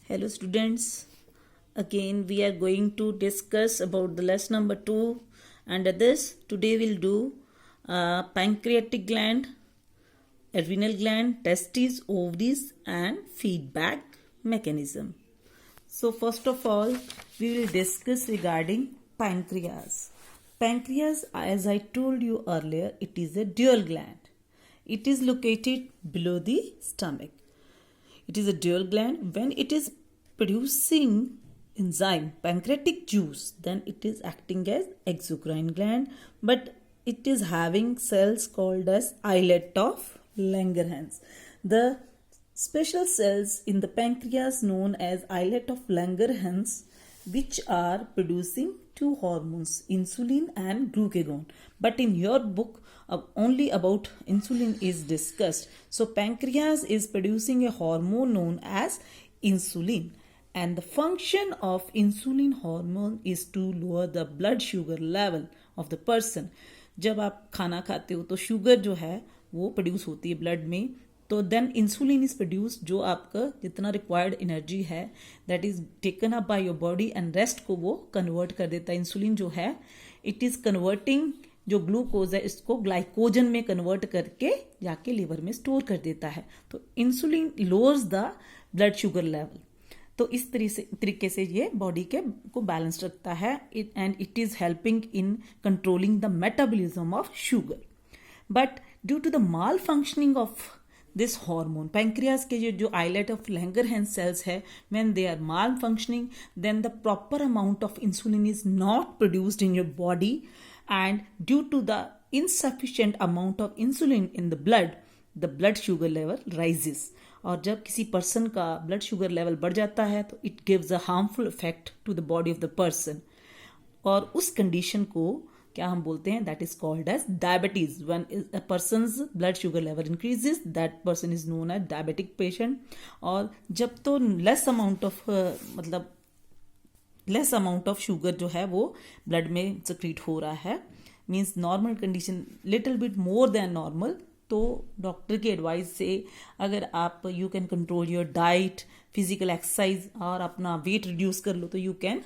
Hello students, again we are going to discuss about the lesson number 2 and this today we'll do pancreatic gland, adrenal gland, testes, ovaries and feedback mechanism. So first of all we will discuss regarding pancreas. Pancreas, as I told you earlier, it is a dual gland. It is located below the stomach. It is a dual gland. When it is producing enzyme pancreatic juice, then it is acting as exocrine gland, but it is having cells called as islet of Langerhans. The special cells in the pancreas known as islet of Langerhans, which are producing two hormones, insulin and glucagon. But in your book only about insulin is discussed. So pancreas is producing a hormone known as insulin, and the function of insulin hormone is to lower the blood sugar level of the person. जब आप खाना खाते हो तो sugar जो है वो produce होती है ब्लड में, तो देन इंसुलिन इज प्रोड्यूस, जो आपका जितना रिक्वायर्ड एनर्जी है that is taken up by your body and rest को वो कन्वर्ट कर देता है. इंसुलिन जो है इट इज कन्वर्टिंग जो ग्लूकोज है इसको ग्लाइकोजन में कन्वर्ट करके जाके लिवर में स्टोर कर देता है. तो insulin lowers the blood sugar level. तो इस तरीके से ये बॉडी के को बैलेंस रखता है and it is helping in controlling the metabolism of sugar. But due to the malfunctioning of this hormone, pancreas के जो islet of Langerhans cells है, when they are malfunctioning, then the proper amount of insulin is not produced in your body, and due to the insufficient amount of insulin in the blood sugar level rises. और जब किसी person का blood sugar level बढ़ जाता है तो it gives a harmful effect to the body of the person, और उस कंडीशन को क्या हम बोलते हैं, that is called as diabetes. When a person's blood sugar level increases, that person is known as diabetic patient. और जब तो लेस अमाउंट ऑफ शुगर जो है वो ब्लड में सक्रीट हो रहा है, means normal condition little bit more than normal, तो डॉक्टर की एडवाइस से अगर आप you can control your diet, physical exercise और अपना वेट रिड्यूस कर लो तो you can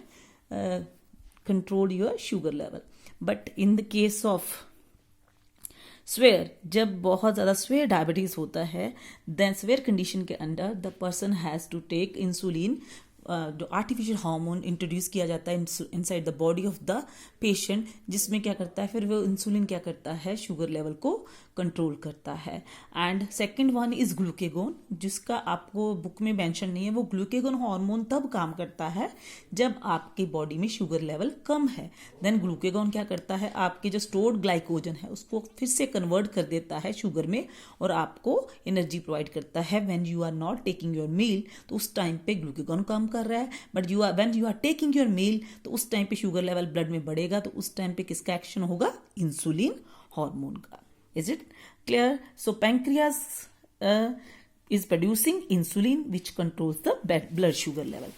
control your sugar level. But in the case of severe, जब बहुत ज़्यादा स्वेयर डायबिटीज़ होता है, देन स्वेयर कंडीशन के under the person has to take insulin, जो आर्टिफिशियल हार्मोन इंट्रोड्यूस किया जाता है inside the body of the patient, जिसमें क्या करता है, फिर वो इंसुलिन क्या करता है, शुगर लेवल को कंट्रोल करता है. And second one is glucagon, जिसका आपको बुक में मेंशन नहीं है. वो ग्लूकेगोन हार्मोन तब काम करता है जब आपकी बॉडी में शुगर लेवल कम है. देन ग्लूकेगोन क्या करता है, आपके जो स्टोर्ड ग्लाइकोजन है उसको फिर से कन्वर्ट कर देता है शुगर में और आपको एनर्जी प्रोवाइड करता है. When you are not taking your meal तो उस टाइम पे ग्लूकेगोन काम कर रहा है, but when you are taking your meal तो उस टाइम पे शुगर लेवल ब्लड में बढ़ेगा, तो उस टाइम पे किसका एक्शन होगा, इंसुलिन हार्मोन का. Is it clear? So pancreas is producing insulin which controls the blood sugar level.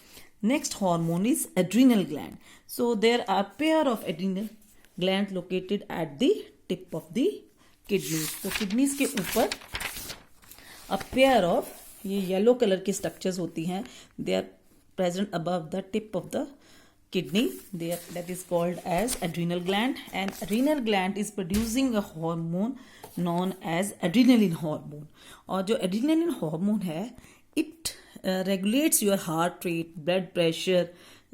Next hormone is adrenal gland. So there are pair of adrenal glands located at the tip of the kidneys. So kidneys के ऊपर a pair of ये yellow color की structures होती हैं. They are present above the tip of the kidney. That is called as adrenal gland, and adrenal gland is producing a hormone known as adrenaline hormone. और जो adrenaline hormone है it regulates your heart rate, blood pressure,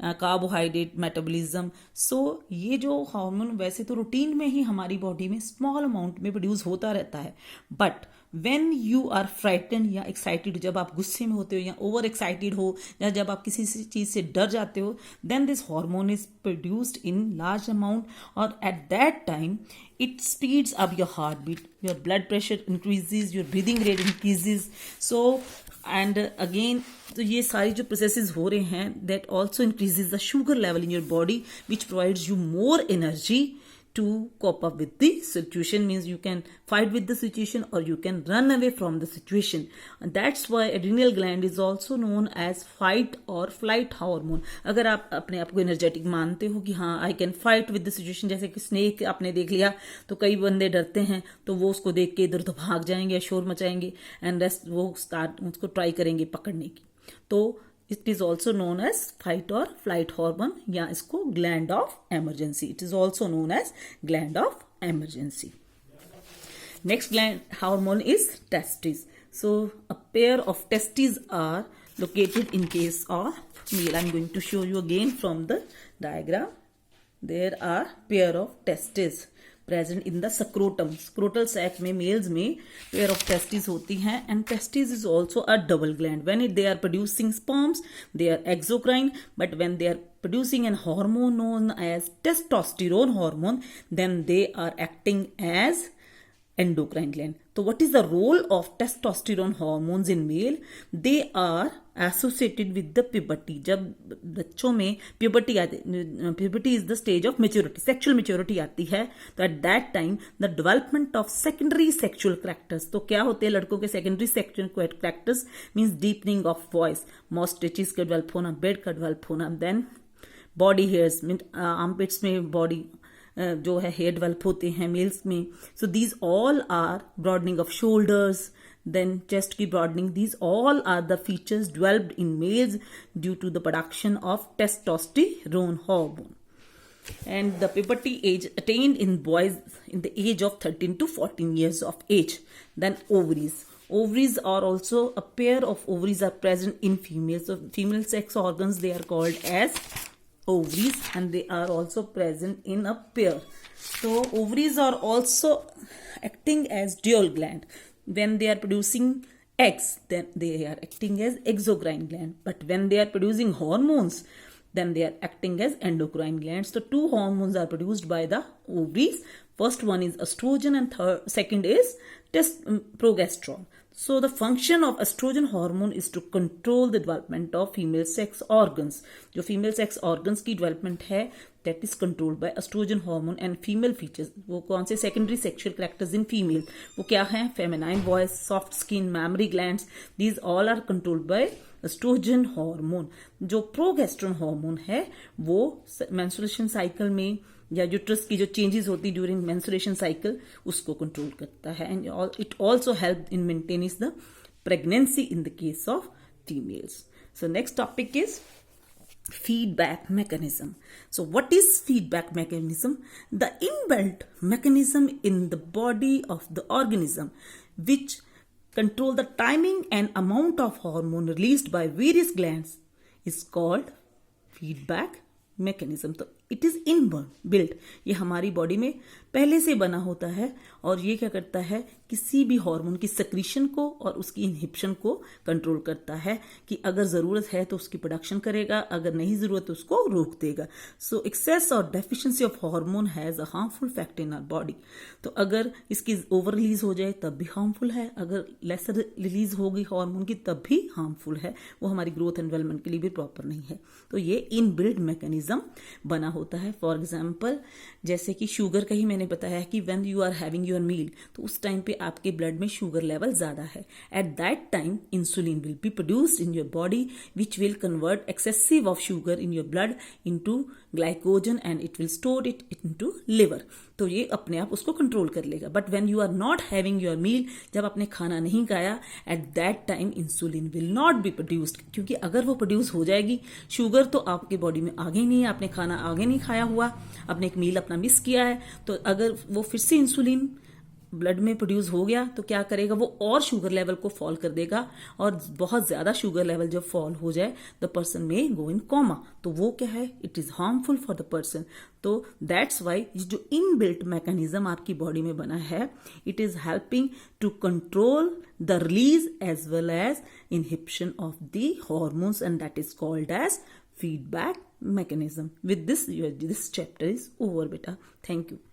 carbohydrate metabolism. So ये जो hormone वैसे तो routine में ही हमारी body में स्मॉल अमाउंट में प्रोड्यूस होता रहता है, but when you are frightened या एक्साइटेड, जब आप गुस्से में होते हो या ओवर एक्साइटेड हो या जब आप किसी चीज़ से डर जाते हो, then this hormone is produced in large amount, और at that time it speeds up your heartbeat, your blood pressure increases, your breathing rate increases. So and again, तो ये सारी जो प्रोसेसेस हो रहे हैं, that also increases the sugar level in your body, which provides you more energy to cope up with the situation. Means you can fight with the situation or you can run away from the situation. And that's why adrenal gland is also known as fight or flight hormone. अगर आप अपने आप को energetic मानते हो कि हाँ I can fight with the situation, जैसे कि स्नेक आपने देख लिया तो कई बंदे डरते हैं तो वो उसको देख के इधर उधर भाग जाएंगे, शोर मचाएंगे, एंड रेस्ट वो स्टार्ट उसको ट्राई करेंगे पकड़ने की. तो it is also known as fight और फ्लाइट हार्मोन, या इसको gland of emergency, it is also known as gland of emergency. Next gland hormone is testes. So a pair of testes are located in case of male. I'm going to show you again from the diagram. There are pair of testes present in the scrotum. Scrotal sac में males में pair of testes होती हैं, and testes is also a double gland. When they are producing sperms, they are exocrine, but when they are producing an hormone known as testosterone hormone, then they are acting as endocrine gland. So what is the role of testosterone hormones in male? They are associated with the puberty. जब बच्चों में puberty आती, puberty is the stage of maturity, sexual maturity आती है, तो at that time the development of secondary sexual characters. तो क्या होते हैं लड़कों के secondary sexual characters? Means deepening of voice, mustaches का develop होना, beard का develop होना, then body hairs, means armpits में body जो है हेयर डेवलप होते हैं मेल्स में. So these all are broadening of shoulders, then chest की broadening, these all are the features developed in males due to the production of testosterone hormone. And the puberty age attained in boys in the age of 13 to 14 years of age. Then ovaries. Ovaries are also a pair of ovaries are present in females. So female sex organs, they are called as ovaries, and they are also present in a pair. So ovaries are also acting as dual gland. When they are producing eggs, then they are acting as exocrine gland. But when they are producing hormones, then they are acting as endocrine glands. So two hormones are produced by the ovaries. First one is estrogen, and second is progesterone. So the function of estrogen hormone is to control the development of female sex organs. जो female sex organs की development है, that is controlled by estrogen hormone. And female features, वो कौन से secondary sexual characters in female, वो क्या हैं? Feminine voice, soft skin, mammary glands, these all are controlled by estrogen hormone. जो progesterone hormone है, वो menstruation cycle में या यूट्रस की जो चेंजेस होती ड्यूरिंग मेंस्ट्रुएशन साइकिल उसको कंट्रोल करता है. And it also help in maintaining the pregnancy in the case of females. So next topic is feedback mechanism. So what is feedback mechanism? The inbuilt mechanism in the body of the organism which control the timing and amount of hormone released by various glands is called feedback mechanism. तो it is inbuilt, ये हमारी body में पहले से बना होता है, और ये क्या करता है? किसी भी हार्मोन की सक्रीशन को और उसकी इनहिबिशन को कंट्रोल करता है, कि अगर ज़रूरत है तो उसकी प्रोडक्शन करेगा, अगर नहीं ज़रूरत तो उसको रोक देगा. सो एक्सेस और deficiency of hormone has a harmful effect in our body. तो अगर इसकी ओवर रिलीज हो जाए तब भी हार्मफुल है, अगर लेसर रिलीज होगी हार्मोन की तब भी हार्मफुल है, वो हमारी ग्रोथ एंड डेवलपमेंट के लिए भी प्रॉपर नहीं है. तो ये इनबिल्ट मैकेनिज्म बना होता है. फॉर एग्जाम्पल जैसे कि शुगर का ही मैंने बताया कि when you are having your meal, तो उस टाइम पे आपके ब्लड में शुगर लेवल ज्यादा है. At that time insulin will be produced in your body which will convert excessive of sugar in your blood into glycogen and it will store it into liver. तो ये अपने आप उसको control कर लेगा. But when you are not having your meal, जब आपने खाना नहीं खाया, at that time insulin will not be produced, क्योंकि अगर वो प्रोड्यूस हो जाएगी, शुगर तो आपके बॉडी में आगे नहीं है, आपने खाना आगे नहीं खाया हुआ, आपने एक मील अपना मिस किया है, तो अगर वो फिर से इंसुलिन ब्लड में प्रोड्यूस हो गया तो क्या करेगा? वो और शुगर लेवल को फॉल कर देगा, और बहुत ज्यादा शुगर लेवल जब फॉल हो जाए द पर्सन में गो इन कोमा. तो वो क्या है? It is harmful for the person. तो दैट्स वाई जो इनबिल्ट मैकेनिज्म आपकी बॉडी में बना है, it is helping to control the release as well as inhibition of the hormones, and that is called as feedback mechanism. With this chapter is over, beta. Thank you.